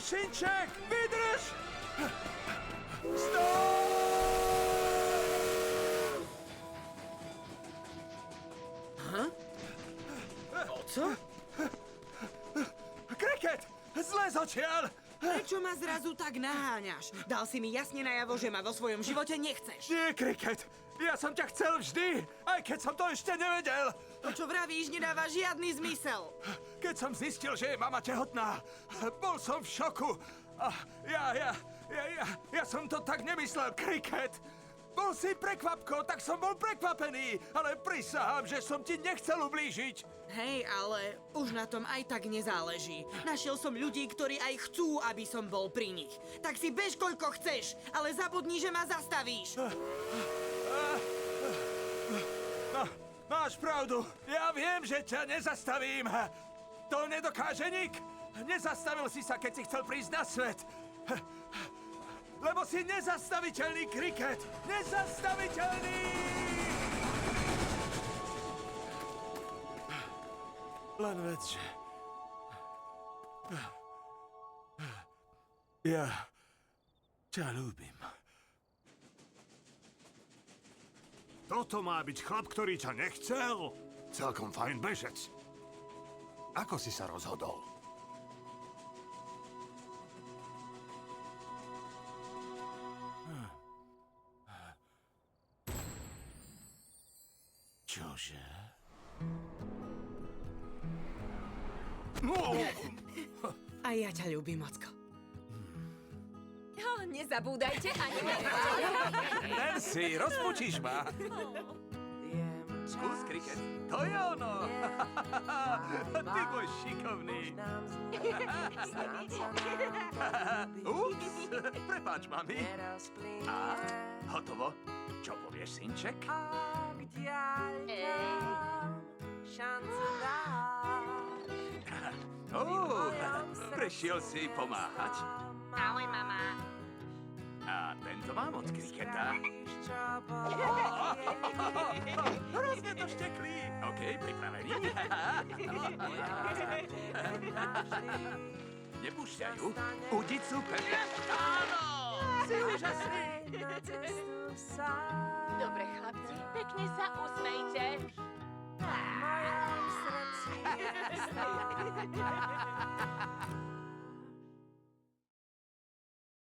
Synček, vydrž! Stop! Oco? Cricket, zle odtiaľ! Prečo ma zrazu tak naháňaš? Dal si mi jasne najavo, že ma vo svojom živote nechceš. Nie, Cricket, ja som ťa chcel vždy, aj keď som to ešte nevedel. To, čo vravíš, nedáva žiadny zmysel. Keď som zistil, že je mama tehotná, bol som v šoku. A ja som to tak nemyslel, Cricket. Bol si prekvapko, tak som bol prekvapený, ale prisahám, že som ti nechcel ublížiť. Hej, ale už na tom aj tak nezáleží. Našiel som ľudí, ktorí aj chcú, aby som bol pri nich. Tak si bež koľko chceš, ale zabudni, že ma zastavíš. Máš pravdu, ja viem, že ťa nezastavím. To nedokáže nik. Nezastavil si sa, keď si chcel prísť na svet. Lebo si nezastaviteľný, Cricket! Nezastaviteľný! Len vec, že... Ja ťa ľúbim. Toto má byť chlap, ktorý ťa nechcel? Celkom fajn bežec. Ako si sa rozhodol? Čože? A ja ťa ľúbim, Ocko. Nezabúdajte ani Nancy, rozpučíš ma. Skús, Cricket. To je ono. Ty môj šikovný. Ups, prepáč, mami. A, hotovo. Čo povieš, synček? Prišiel si pomáhať. Ahoj, mama. A tento mám od Cricketa. Hrozne to šteklí. OK, pripravený. Nepúšťajú. Udicu pevne. Áno! Si úžasný. Dobre, chlapci, pekne sa usmejte.